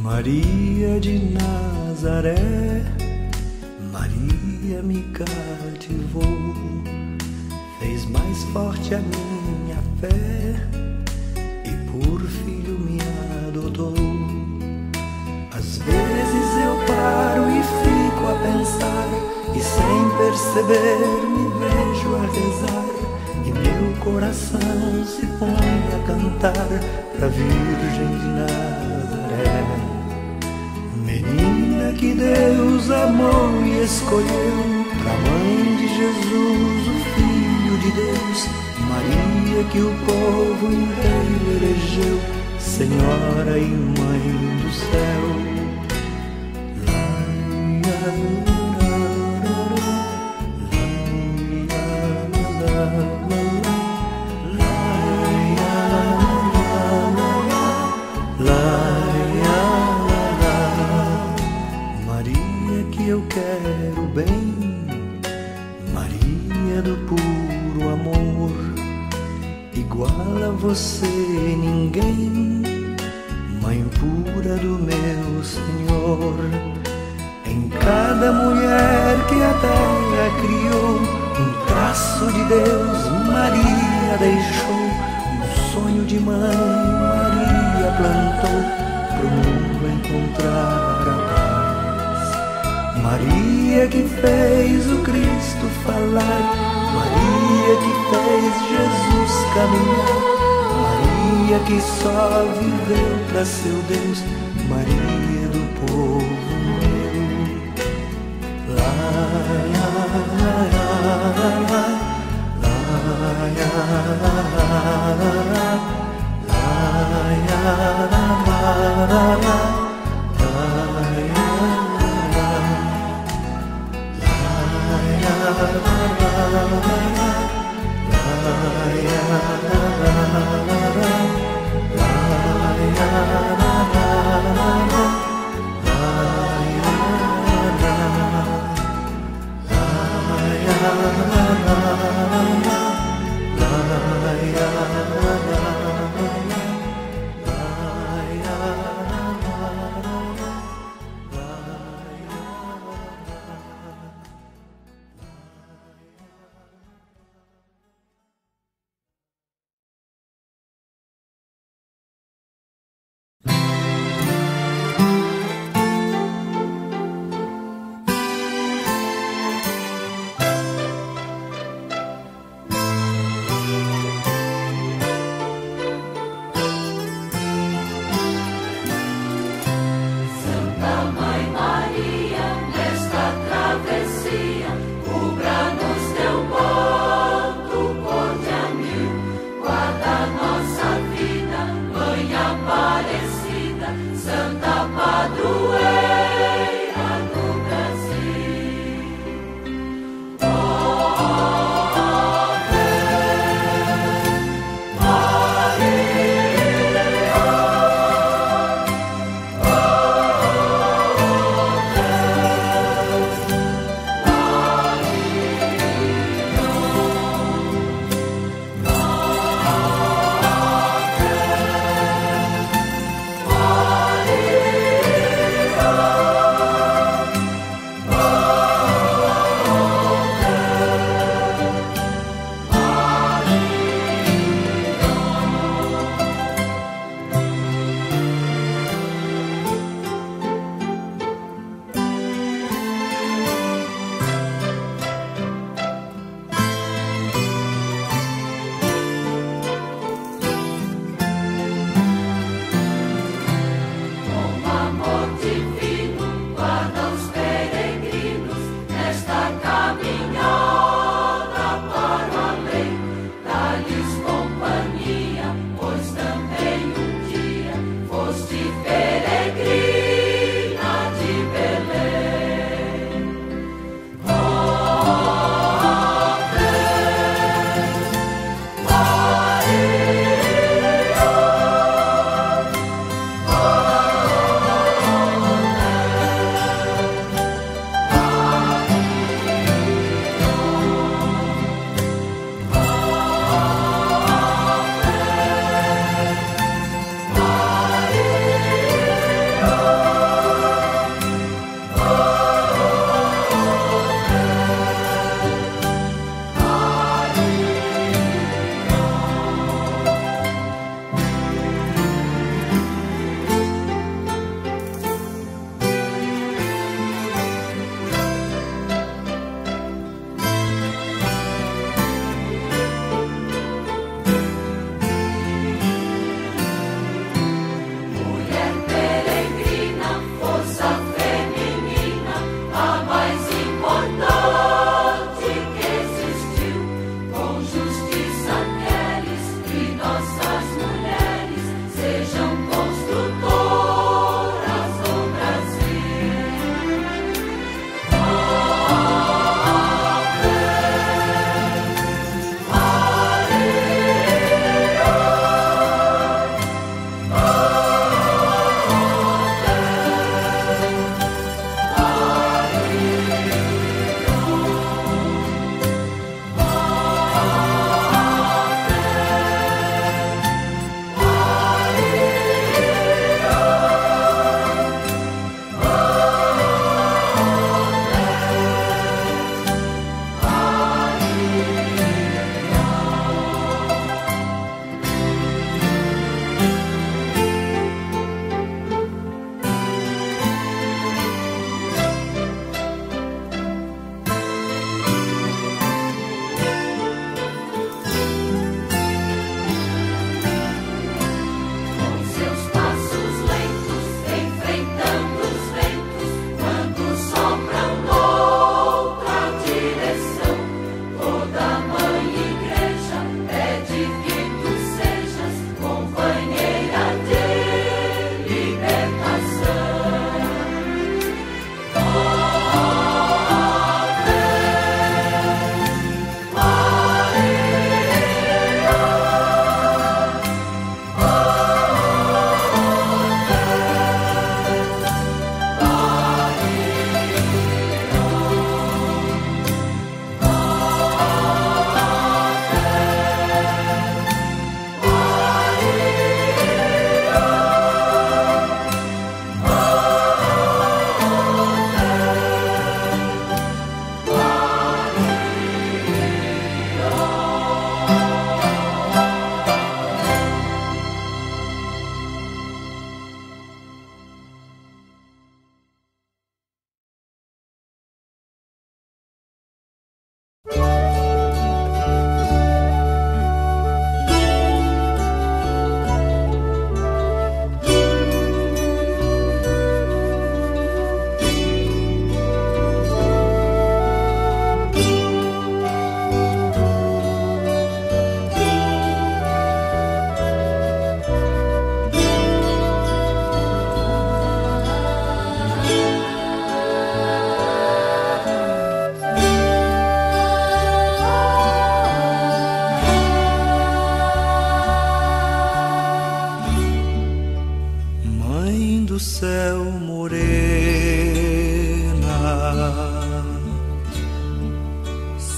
Maria de Nazaré, Maria me cativou, fez mais forte a minha fé e por filho me adotou. Às vezes eu paro e fico a pensar, e sem perceber me vejo a rezar, e meu coração se põe a cantar pra Virgem de Nazaré. Menina que Deus amou e escolheu pra mãe de Jesus, o Filho de Deus. Maria que o povo inteiro elegeu, Senhora e Mãe do céu. Maria que eu quero bem, Maria do puro amor, igual a você ninguém, Mãe pura do meu Senhor. Em cada mulher que a terra criou, um traço de Deus Maria deixou, um sonho de mãe Maria plantou, pro mundo encontrar a paz. Maria que fez o Cristo falar, Maria que fez Jesus caminhar, Maria que só viveu pra seu Deus, Maria do povo meu. La la la la la, la la la la, la la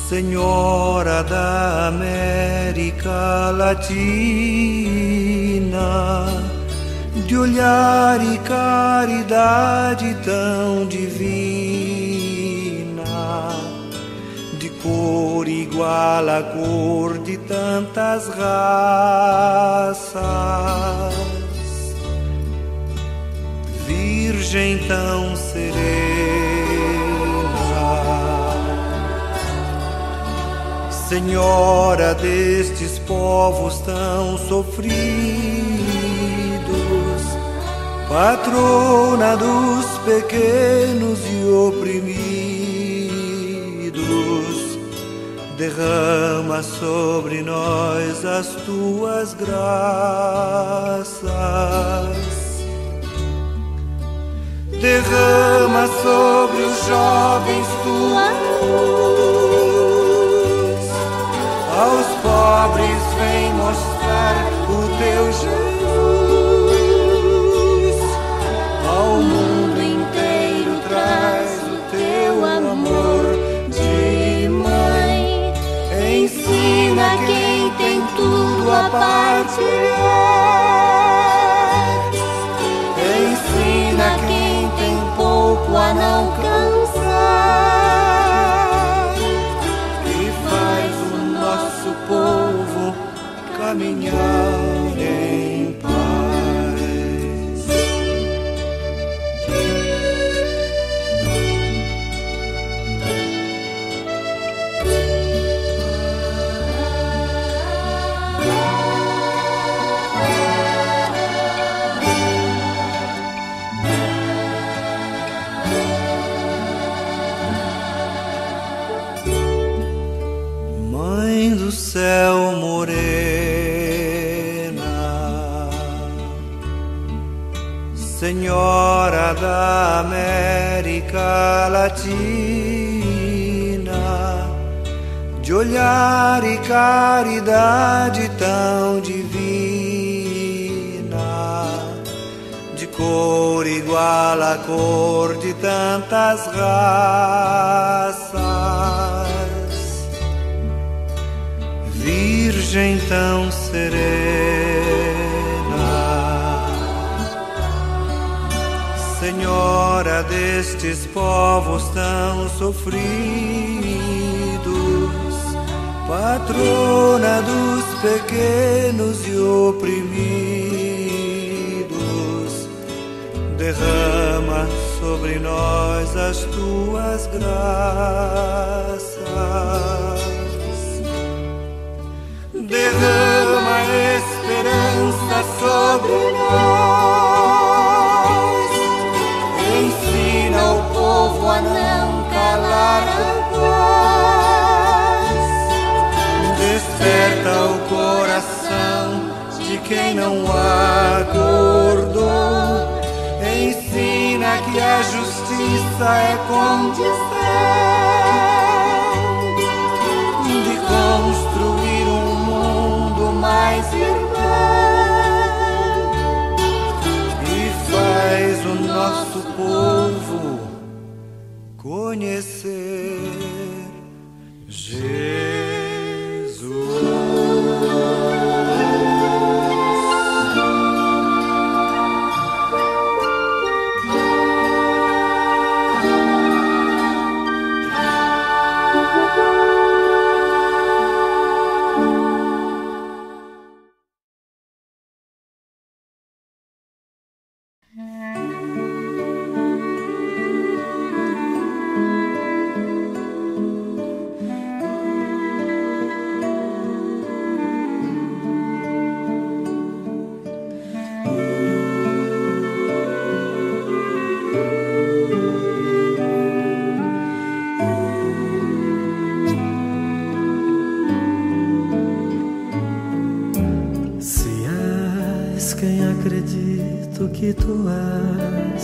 Senhora da América Latina, de olhar e caridade tão divina, de cor igual à cor de tantas raças, Virgem tão serena, Senhora destes povos tão sofridos, patrona dos pequenos e oprimidos, derrama sobre nós as tuas graças. Derrama sobre os jovens tua luz, aos pobres vem mostrar o teu Jesus, ao mundo inteiro traz o teu amor de mãe, ensina quem tem tudo a partilhar, ensina quem tem pouco a não cansar, e faz o nosso povo caminhar em paz. Mãe do céu morena, Senhora da América Latina, de olhar e caridade tão divina, de cor igual à cor de tantas raças, Virgem tão serena, Senhora destes povos tão sofridos, patrona dos pequenos e oprimidos, derrama sobre nós as tuas graças. Derrama esperança sobre nós, ensina o povo a não calar a voz, desperta o coração de quem não acordou, ensina que a justiça é condição de construir um mundo mais irmão, e faz o nosso povo conhecer Jesus. Acredito que tu és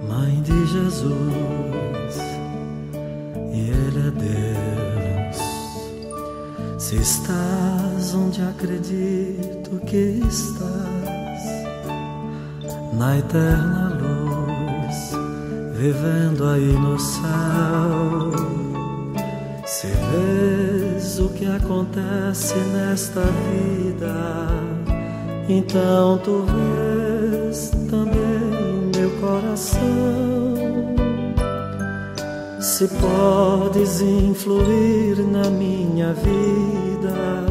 Mãe de Jesus e Ele é Deus. Se estás onde acredito que estás, na eterna luz, vivendo aí no céu. Se vês o que acontece nesta vida, então tu vês também meu coração. Se podes influir na minha vida,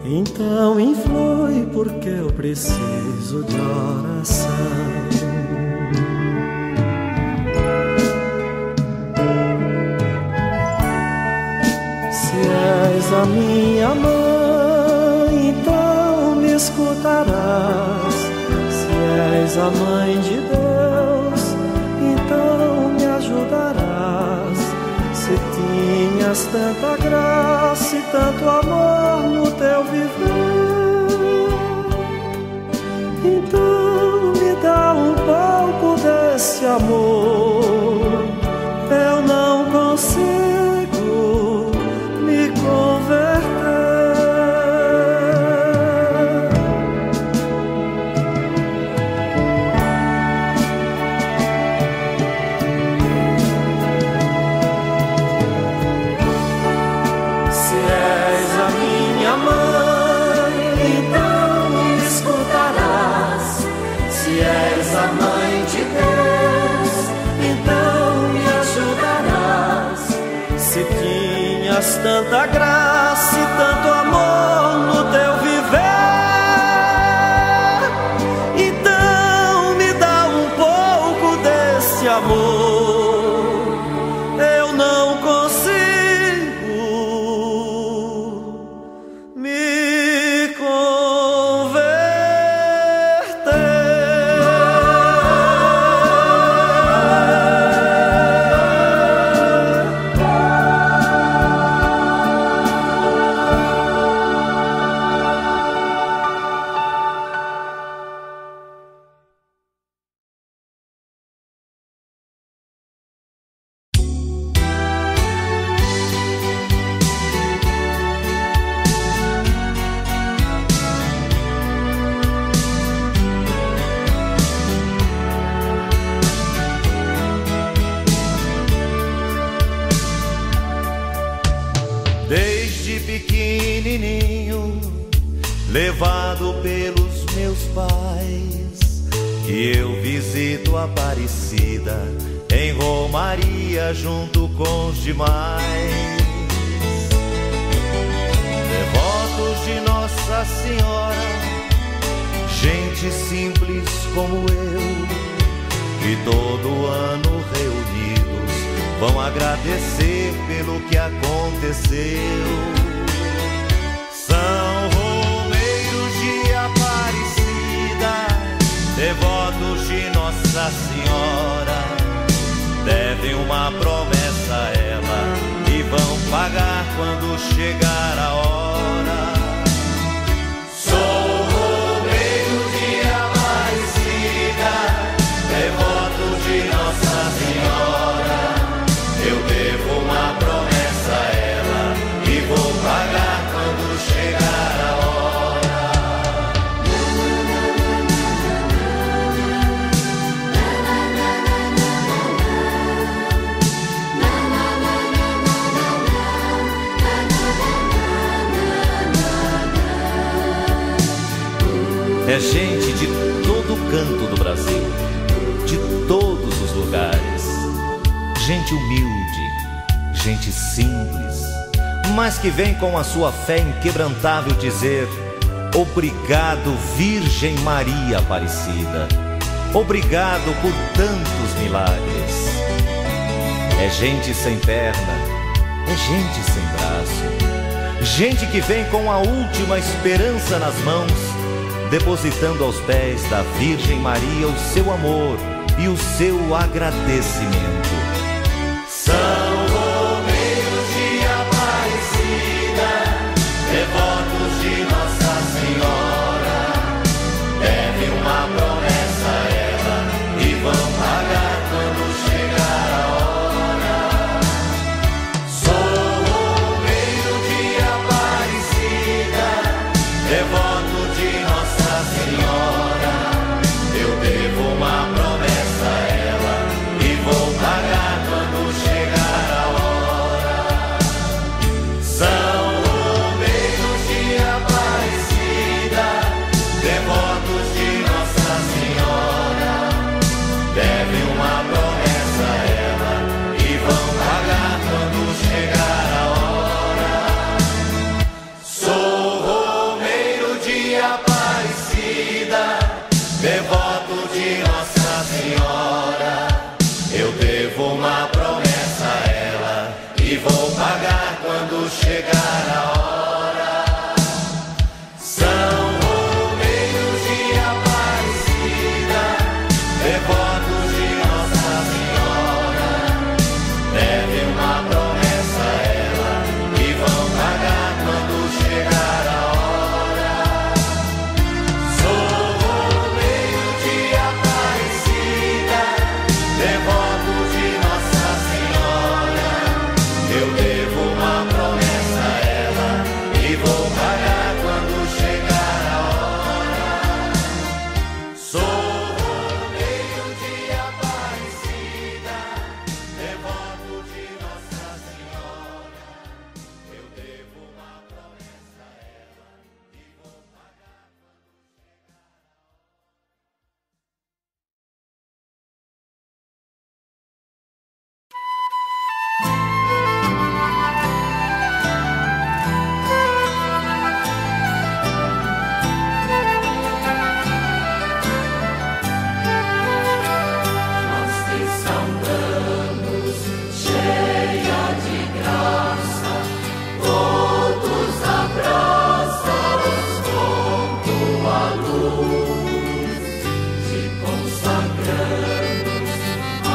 então influi, porque eu preciso de oração. Se és a minha mãe, então me escutarás. Se és a mãe de Deus, então me ajudarás. Se tinhas tanta graça e tanto amor no teu viver, então me dá um pouco desse amor. Eu não consigo me converter. Se és a minha mãe, então me escutarás. Se és a mãe de Deus, então me ajudarás. Se tinhas tanta graça e tanto amor no teu viver, então me dá um pouco desse amor. Eu não consigo me converter. Desde pequenininho, levado pelos meus pais, que eu visito a Aparecida em romaria junto com os demais. Devotos de Nossa Senhora, gente simples como eu, que todo ano reunidos vão agradecer pelo que aconteceu. São romeiros de Aparecida, devotos de Nossa Senhora, devem uma promessa a ela e vão pagar quando chegar a hora. Sou romeiro de Aparecida, devoto de Nossa Senhora, eu devo uma promessa a ela e vou pagar quando chegar a hora. É gente de todo canto do Brasil, de todos os lugares. Gente humilde, gente simples, mas que vem com a sua fé inquebrantável dizer: obrigado, Virgem Maria Aparecida, obrigado por tantos milagres. É gente sem perna, é gente sem braço, gente que vem com a última esperança nas mãos, depositando aos pés da Virgem Maria o seu amor e o seu agradecimento. São romeiros de Aparecida, devotos de Nossa Senhora, devem uma promessa a ela e vão pagar quando chegar a hora. Sou romeiro de Aparecida, devoto de Nossa Senhora, eu devo uma promessa a ela e vou pagar chegar a hora. São Romeiros de Aparecida, devotos de Nossa Senhora, devem uma promessa a ela e vão pagar quando chegar a hora. Sou Romeiro de Aparecida, devoto de Nossa Senhora, eu devo uma promessa a ela e vou pagar quando chegar a hora. Sou Romeiro de Aparecida, devoto de Nossa Senhora, eu devo uma promessa a ela e vou pagar quando chegar a Nós te saudamos, cheia de graça, todos abraçados com tua luz, te consagramos a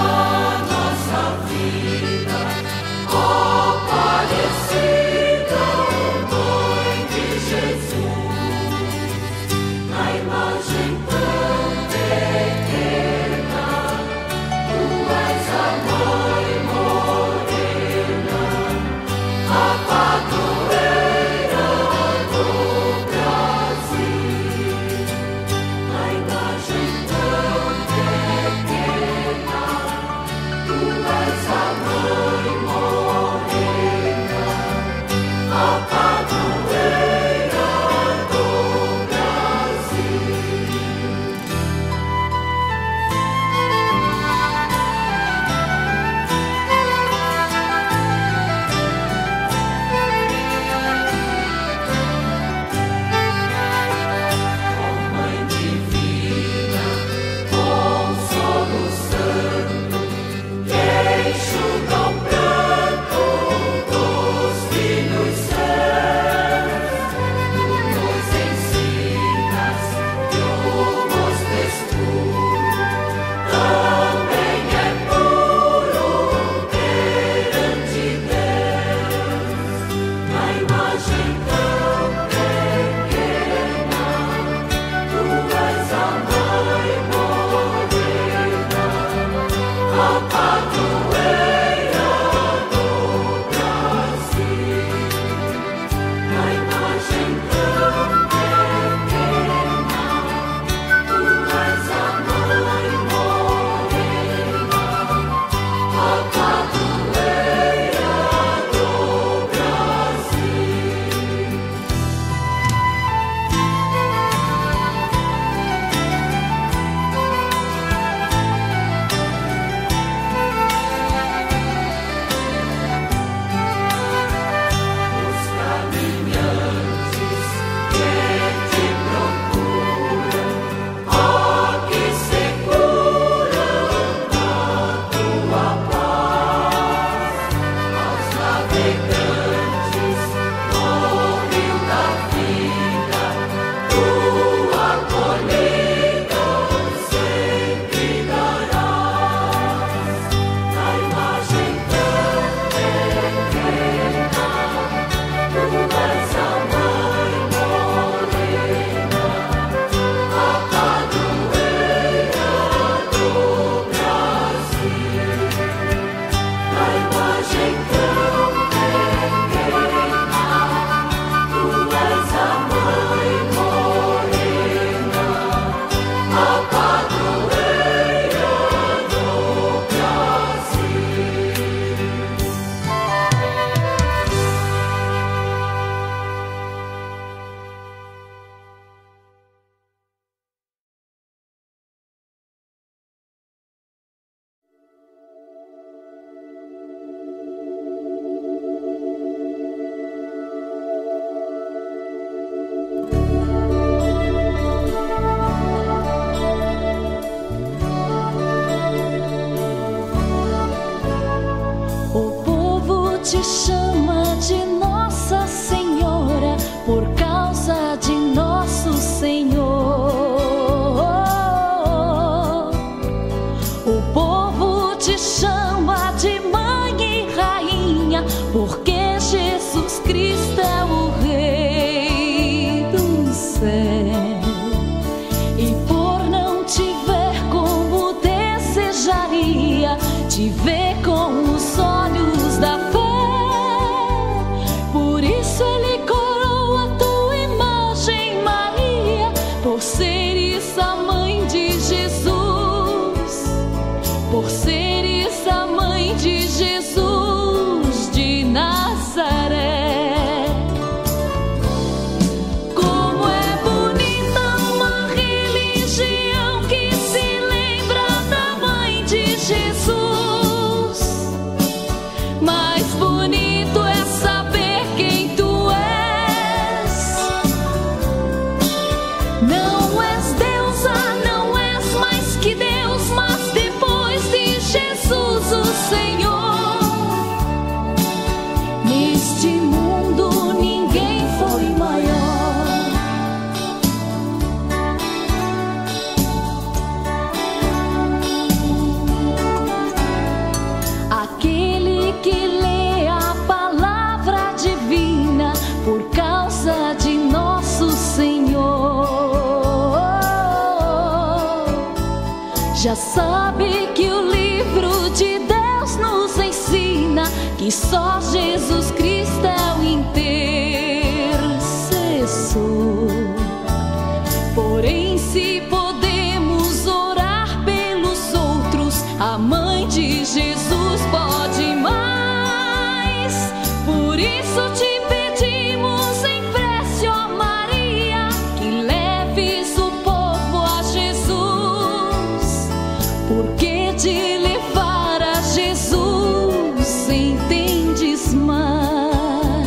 nossa vida, ó Aparecida, Mãe de Jesus, na imagem tão pequena. Tu és a Mãe morena, a padroeira do Brasil. Na imagem tão pequena, tu és a Mãe morena, a padroeira do Brasil. Ó Mãe divina, consolo santo, que enxuga o pranto dos filhos seus, tu nos ensinas que o rosto escuro também é puro perante Deus. Na imagem tão pequena, tu és a Mãe morena, a padroeira do Brasil. Na imagem tão pequena, tu és a Mãe morena, a padroeira do Brasil. Os caminhantes que te procuram, ó, que seguram na tua paz. Aos navegantes no rio da vida, tua acolhida sempre darás. Na imagem tão pequena, tu és a Mãe morena, a padroeira do Brasil. Na imagem tão pequena, tu és a Mãe morena, a padroeira do Brasil. O povo te chama de Nossa por causa de nosso Senhor. Já sabe que o livro de Deus nos ensina que só Jesus Cristo é o intercessor. Porém, se podemos orar pelos outros, a mãe de Jesus pode mais. Por isso te pedimos em prece, ó Maria, que leves o povo a Jesus, porque de levar a Jesus entendes mais.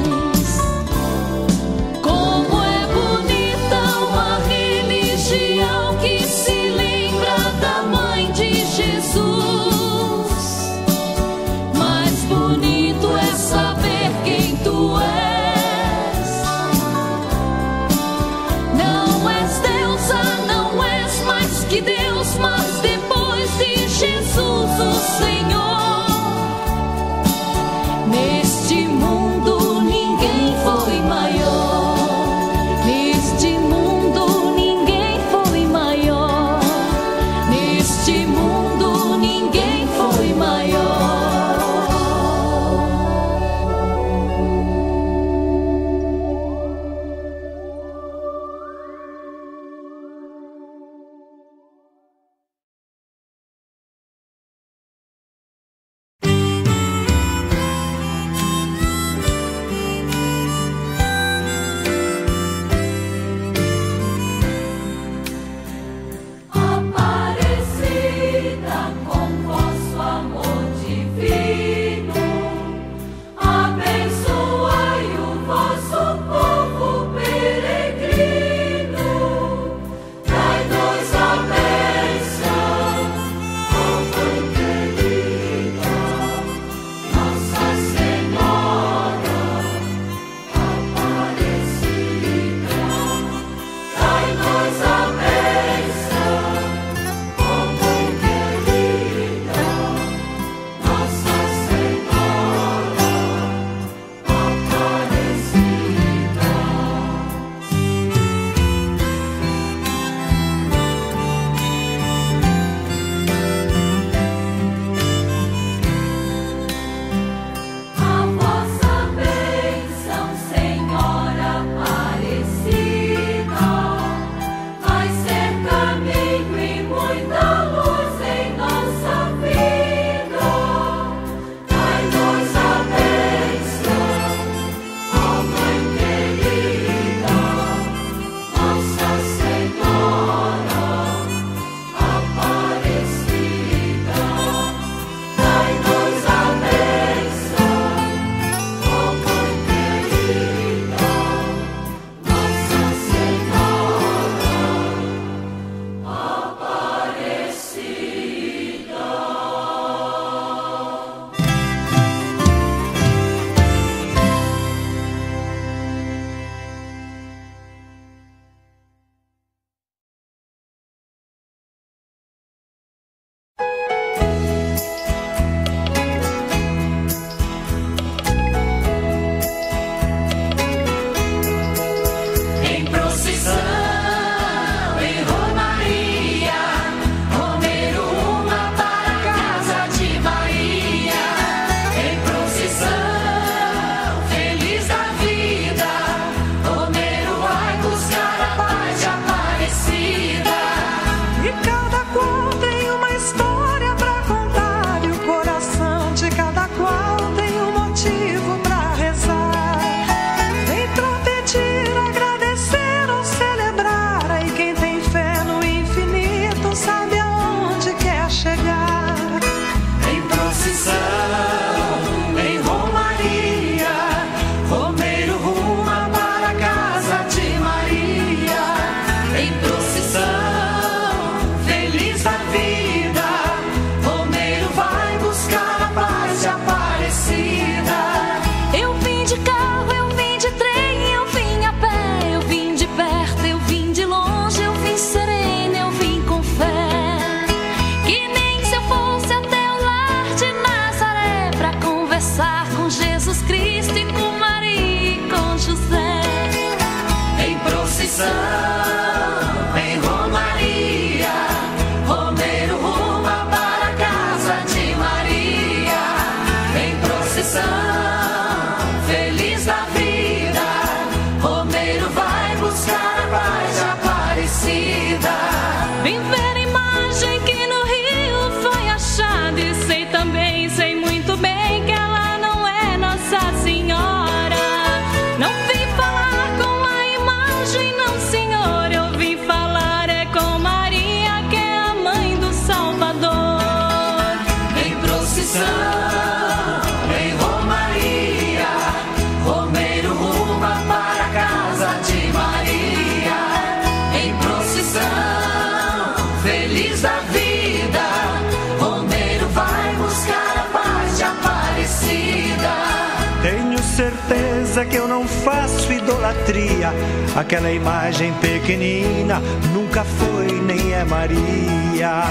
é que eu não faço idolatria. Aquela imagem pequenina nunca foi nem é Maria.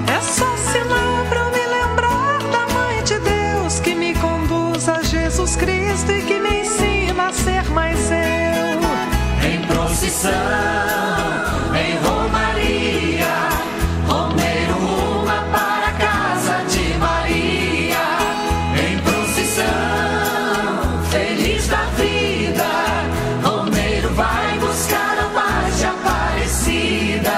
É só sinal pra eu me lembrar da Mãe de Deus, que me conduz a Jesus Cristo e que me ensina a ser mais eu. Em procissão, em romaria, romeiro ruma para a casa de Maria. Em procissão, feliz da vida, romeiro vai buscar a paz de Aparecida.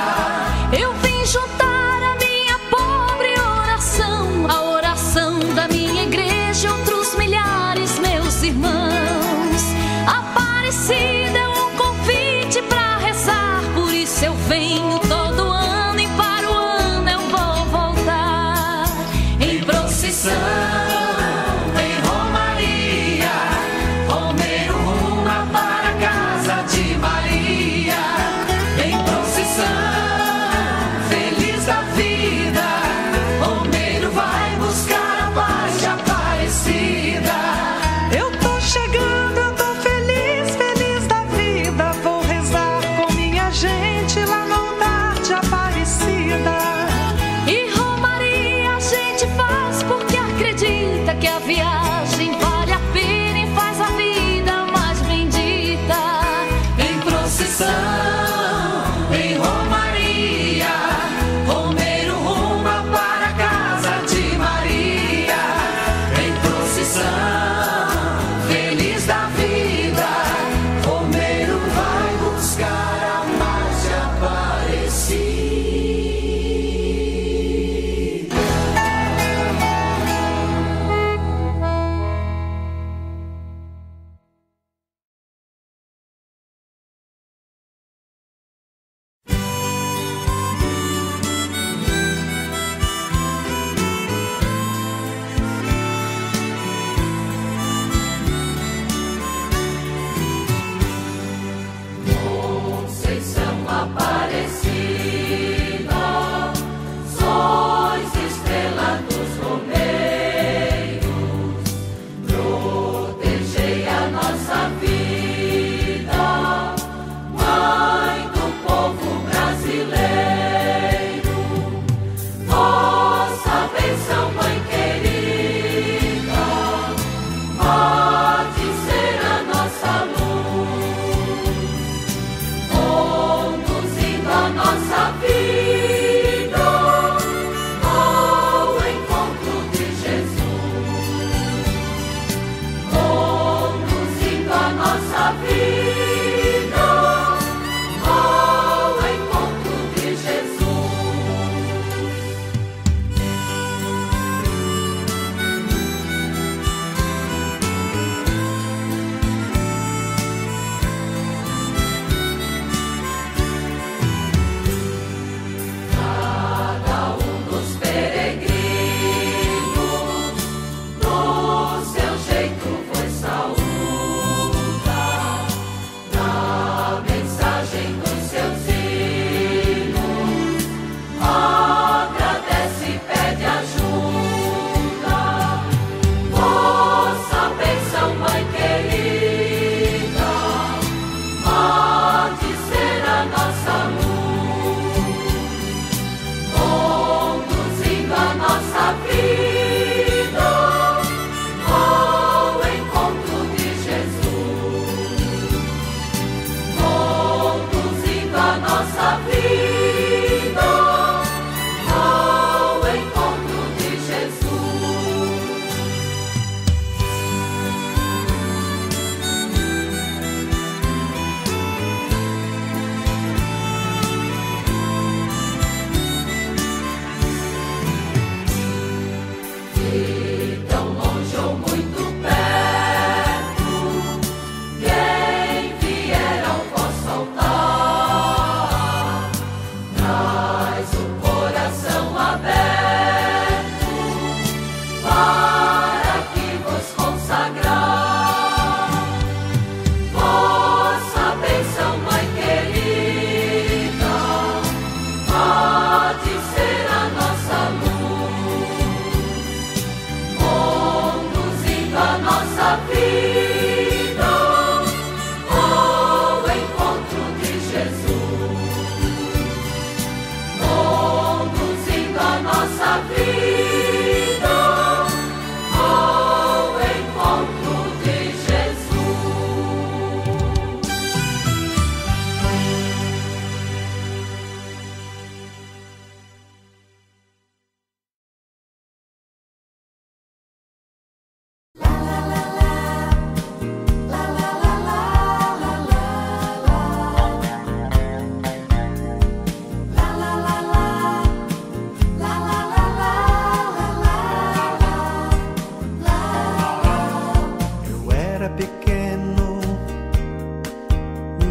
Eu vim juntar a minha pobre oração, a oração da minha igreja e outros milhares, meus irmãos. Aparecida é um convite pra rezar, por isso eu venho todo ano e para o ano eu vou voltar. Em procissão, em romaria, romeiro ruma para a casa de Maria. Em procissão, feliz da vida, romeiro vai buscar a paz de Aparecida. Eu tô chegando, eu tô feliz, feliz da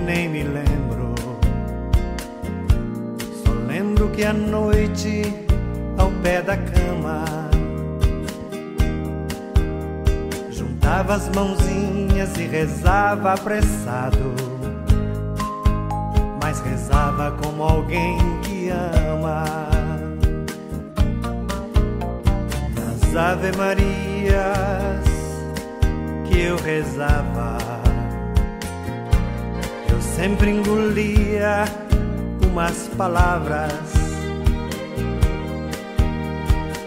nem me lembro. Só lembro que à noite, ao pé da cama, juntava as mãozinhas e rezava apressado, mas rezava como alguém que ama. Nas Ave Marias que eu rezava, eu sempre engolia umas palavras,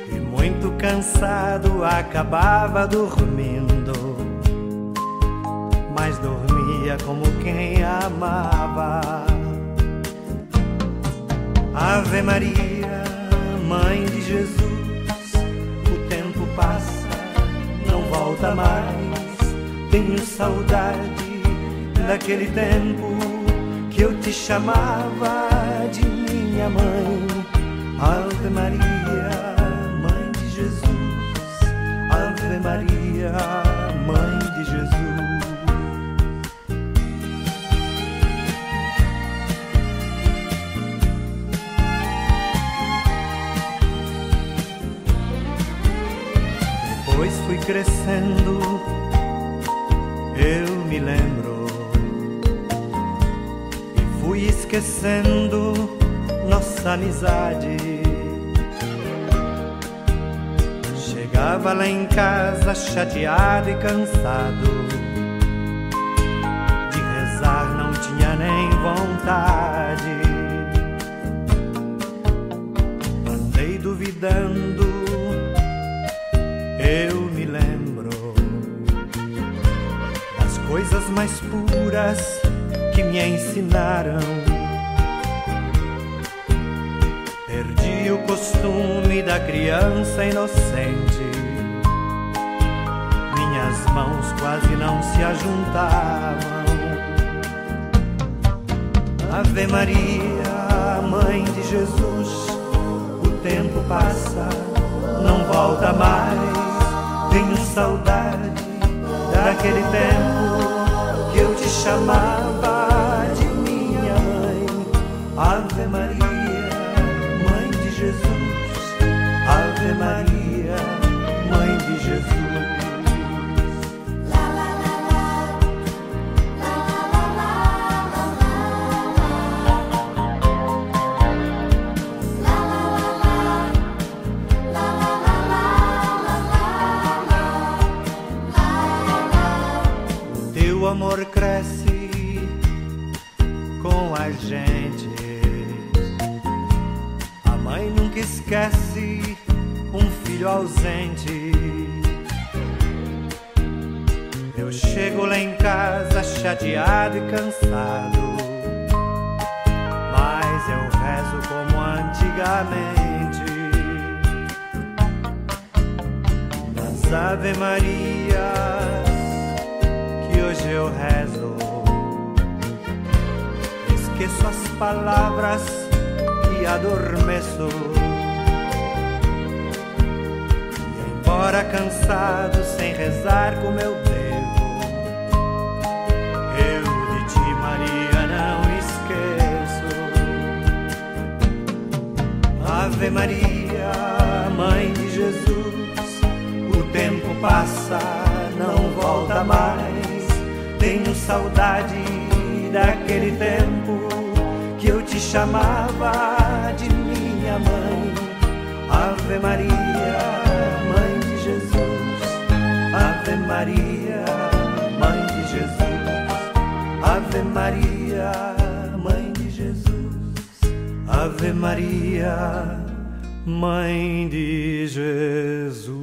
e muito cansado acabava dormindo, mas dormia como quem amava. Ave Maria, Mãe de Jesus, o tempo passa, não volta mais. Tenho saudade daquele tempo que eu te chamava de minha mãe. Ave Maria, Mãe de Jesus, Ave Maria, Mãe de Jesus. Depois fui crescendo, eu me lembro, e fui esquecendo nossa amizade. Chegava lá em casa chateado e cansado, de rezar não tinha nem vontade. Andei duvidando, eu me lembro das coisas mais puras que me ensinaram. Perdi o costume da criança inocente, minhas mãos quase não se ajuntavam. Ave Maria, Mãe de Jesus, o tempo passa, não volta mais. Tenho saudade daquele tempo que eu te chamava de minha mãe. Ave Maria, Mãe de Jesus, Ave Maria, Mãe de Jesus. O amor cresce com a gente, a mãe nunca esquece um filho ausente. Eu chego lá em casa chateado e cansado, mas eu rezo como antigamente. Nas Ave Marias que hoje eu rezo, esqueço as palavras e adormeço. E embora cansado, sem rezar como eu devo, eu de ti, Maria, não esqueço. Ave Maria, Mãe de Jesus, o tempo passa, não volta mais. Tenho saudade daquele tempo que eu te chamava de minha mãe. Ave Maria, Mãe de Jesus, Ave Maria, Mãe de Jesus, Ave Maria, Mãe de Jesus, Ave Maria, Mãe de Jesus.